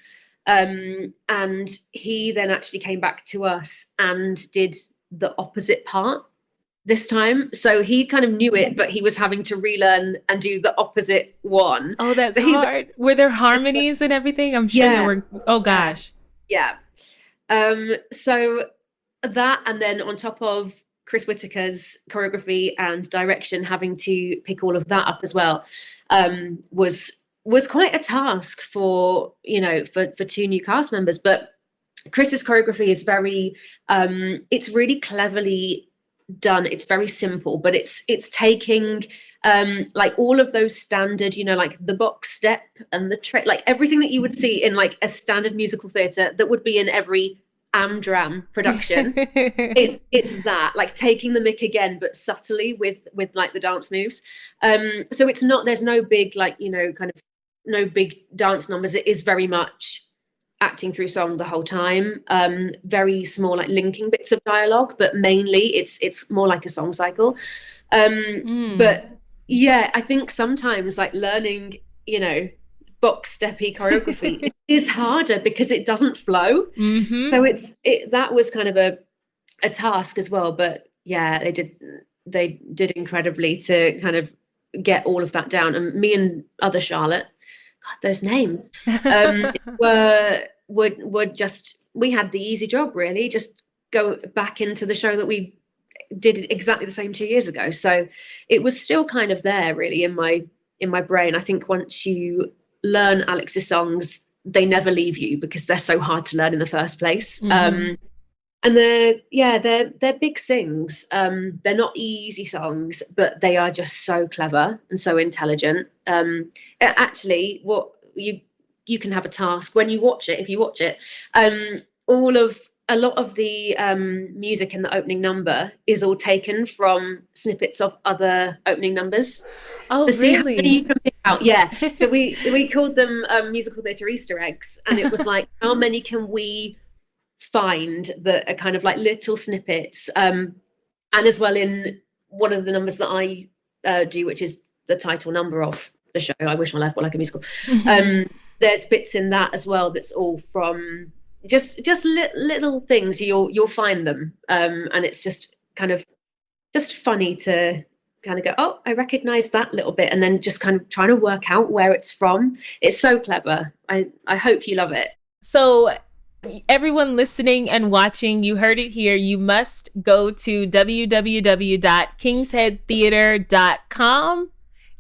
And he then actually came back to us and did the opposite part this time. So he kind of knew it, but he was having to relearn and do the opposite one. Oh, that's hard. Were there harmonies and everything? I'm sure there were. Oh, gosh. Yeah. So that, and then on top of Chris Whitaker's choreography and direction, having to pick all of that up as well, was quite a task for two new cast members. But Chris's choreography is very, it's really cleverly done. It's very simple, but it's taking like all of those standard, like the box step and the like everything that you would see in like a standard musical theatre that would be in every Amdram production. it's that, like taking the mick again, but subtly with like the dance moves. So it's not, there's no big like, kind of no big dance numbers. It is very much acting through song the whole time. Very small like linking bits of dialogue, but mainly it's more like a song cycle. But yeah, I think sometimes like learning, box steppy choreography is harder because it doesn't flow. So that was kind of a task as well. But yeah, they did incredibly to kind of get all of that down. And me and other Charlotte, God, those names, were just, we had the easy job really, just go back into the show that we did exactly the same 2 years ago. So it was still kind of there really in my brain. I think once you learn Alex's songs, they never leave you because they're so hard to learn in the first place. And they're big sings. They're not easy songs, but they are just so clever and so intelligent. Actually, what you can have a task when you watch it. If you watch it, a lot of the music in the opening number is all taken from snippets of other opening numbers. Oh, to see really? How many you can pick out. Yeah. So we called them musical theatre Easter eggs, and it was like, how many can we find that are kind of like little snippets? And as well, in one of the numbers that I do, which is the title number of the show, I Wish My Life Were Like a Musical. There's bits in that as well that's all from just little things. You'll find them, and it's just kind of just funny to kind of go, oh, I recognize that little bit, and then just kind of trying to work out where it's from. It's so clever. I hope you love it. So everyone listening and watching, you heard it here. You must go to www.kingsheadtheatre.com.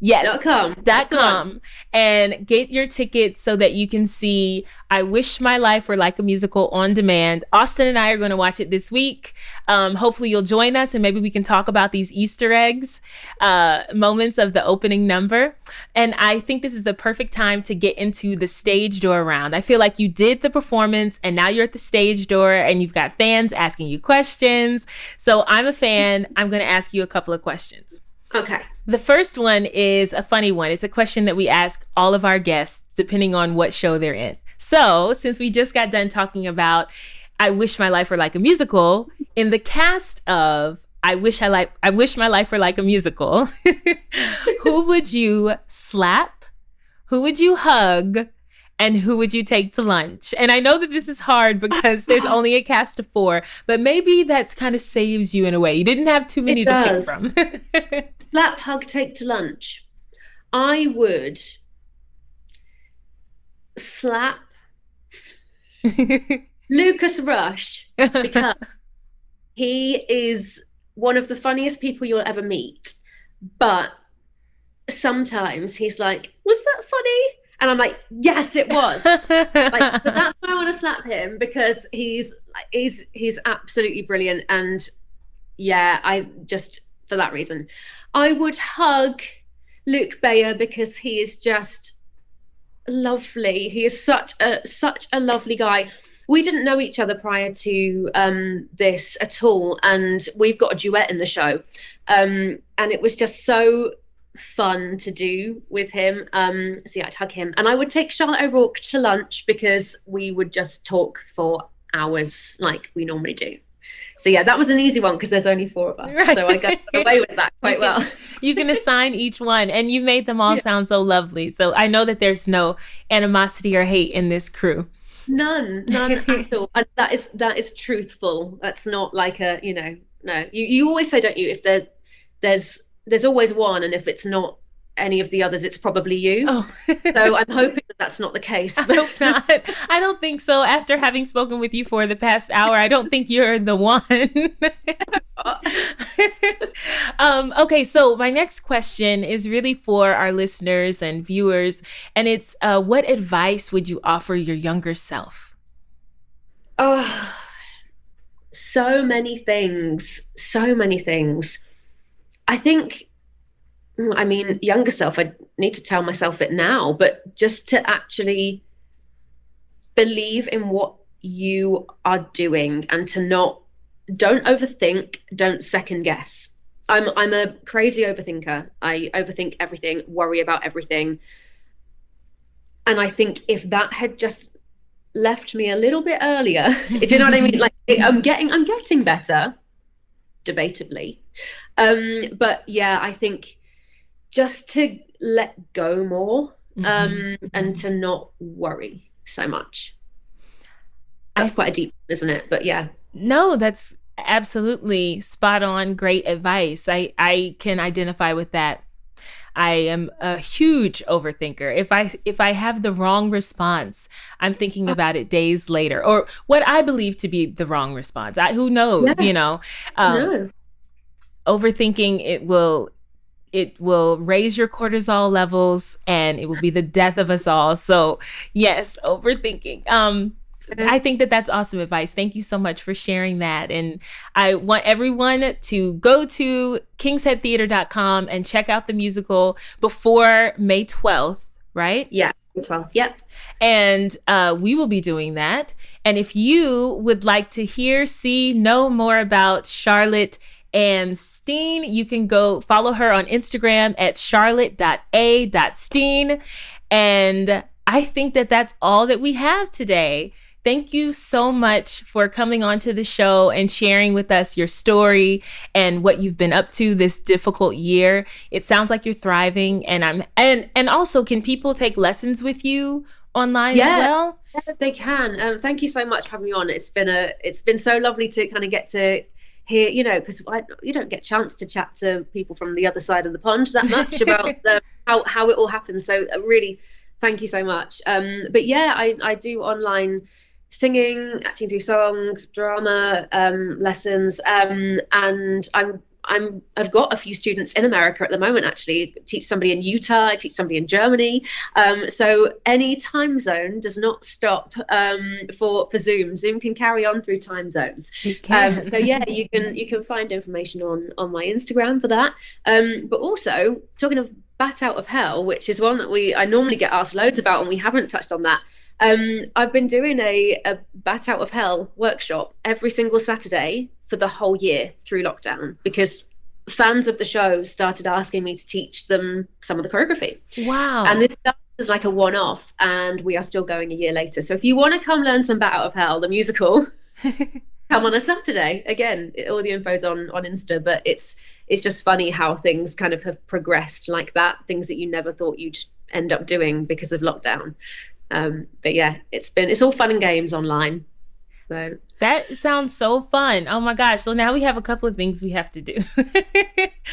Yes, .com and get your tickets so that you can see I Wish My Life Were Like a Musical on demand. Austin and I are going to watch it this week. Hopefully you'll join us and maybe we can talk about these Easter eggs, moments of the opening number. And I think this is the perfect time to get into the stage door round. I feel like you did the performance and now you're at the stage door and you've got fans asking you questions. So I'm a fan. I'm going to ask you a couple of questions. Okay. The first one is a funny one. It's a question that we ask all of our guests, depending on what show they're in. So since we just got done talking about I Wish My Life Were Like a Musical, in the cast of I Wish My Life Were Like a Musical, who would you slap? Who would you hug? And who would you take to lunch? And I know that this is hard because there's only a cast of 4, but maybe that's kind of saves you in a way. You didn't have too many to pick from. Slap, hug, take to lunch. I would slap Lucas Rush because he is one of the funniest people you'll ever meet. But sometimes he's like, was that funny? And I'm like, yes, it was. So that's why I want to slap him, because he's absolutely brilliant. And yeah, I just, for that reason, I would hug Luke Bayer because he is just lovely. He is such a lovely guy. We didn't know each other prior to this at all, and we've got a duet in the show, and it was just so fun to do with him. So yeah, I'd hug him, and I would take Charlotte O'Rourke to lunch because we would just talk for hours like we normally do. So yeah, that was an easy one because there's only 4 of us, right. So I got away with that quite well. You can assign each one, and you made them all sound so lovely. So I know that there's no animosity or hate in this crew. None at all. And that is truthful. That's not like a, no. You always say, don't you, if there's always one, and if it's not any of the others, it's probably you. Oh. So I'm hoping that that's not the case. I hope not. I don't think so. After having spoken with you for the past hour, I don't think you're the one. Okay, so my next question is really for our listeners and viewers, and it's what advice would you offer your younger self? Oh, so many things. I think, younger self, I need to tell myself it now, but just to actually believe in what you are doing and to don't overthink, don't second guess. I'm a crazy overthinker. I overthink everything, worry about everything. And I think if that had just left me a little bit earlier, do you know what I mean? Like I'm getting better, debatably. But yeah, I think just to let go more, and to not worry so much. That's quite a deep one, isn't it? But yeah. No, that's absolutely spot on. Great advice. I can identify with that. I am a huge overthinker. If I have the wrong response, I'm thinking about it days later, or what I believe to be the wrong response. Who knows, No. Overthinking, it will raise your cortisol levels and it will be the death of us all. So yes, overthinking. I think that's awesome advice. Thank you so much for sharing that. And I want everyone to go to kingsheadtheatre.com and check out the musical before May 12th, right? Yeah, May 12th. Yep. And we will be doing that. And if you would like to know more about Charlotte Anne Steen, you can go follow her on Instagram at charlotte.a.steen. And I think that's all that we have today. Thank you so much for coming onto the show and sharing with us your story and what you've been up to this difficult year. It sounds like you're thriving, and also, can people take lessons with you online as well? Yeah, they can. Thank you so much for having me on. It's been so lovely to kind of get to hear, because you don't get a chance to chat to people from the other side of the pond that much about how it all happens. So really, thank you so much. But yeah, I do online singing, acting through song, drama lessons, and I've got a few students in America at the moment. Actually, I teach somebody in Utah, I teach somebody in Germany. So any time zone does not stop for Zoom. Zoom can carry on through time zones. So yeah, you can find information on my Instagram for that. But also, talking of Bat Out of Hell, which is one that I normally get asked loads about, and we haven't touched on that. I've been doing a Bat Out of Hell workshop every single Saturday for the whole year through lockdown, because fans of the show started asking me to teach them some of the choreography. Wow. And this stuff is like a one-off, and we are still going a year later. So if you want to come learn some Bat Out of Hell, the musical, come on a Saturday. Again, all the info's on Insta, but it's just funny how things kind of have progressed like that, things that you never thought you'd end up doing because of lockdown. But yeah, it's all fun and games online. So that sounds so fun. Oh my gosh. So now we have a couple of things we have to do.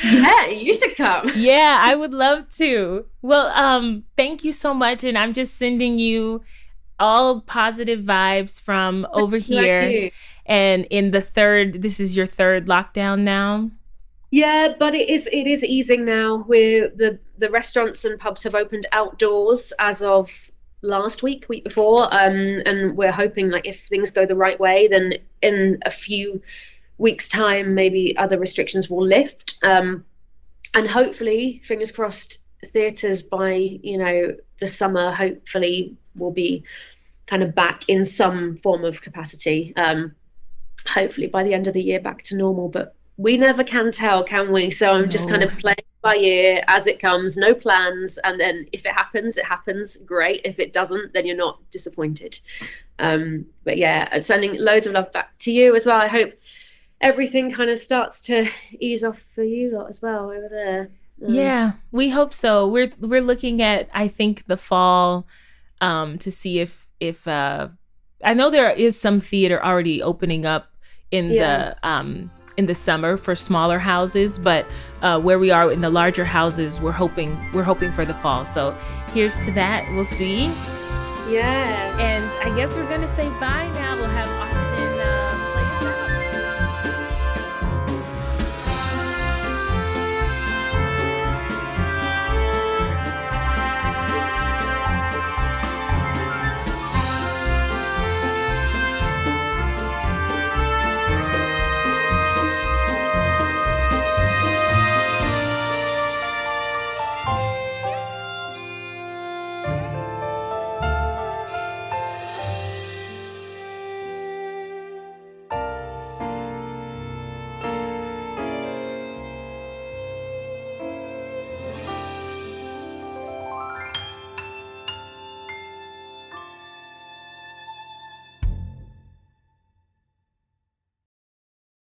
Yeah, you should come. Yeah, I would love to. Well, thank you so much. And I'm just sending you all positive vibes from over here. And this is your third lockdown now? Yeah, but it is easing now. The restaurants and pubs have opened outdoors as of last week before, and we're hoping, like, if things go the right way, then in a few weeks' time maybe other restrictions will lift, and hopefully, fingers crossed, theatres by the summer hopefully will be kind of back in some form of capacity, hopefully by the end of the year back to normal, but we never can tell, can we? So I'm just kind of playing by ear as it comes, no plans. And then if it happens, it happens. Great. If it doesn't, then you're not disappointed. But yeah, sending loads of love back to you as well. I hope everything kind of starts to ease off for you lot as well over there. Yeah, we hope so. We're looking at, I think, the fall to see if I know there is some theater already opening up in the summer for smaller houses, but where we are in the larger houses, we're hoping for the fall. So here's to that. We'll see. Yeah. And I guess we're gonna say bye now.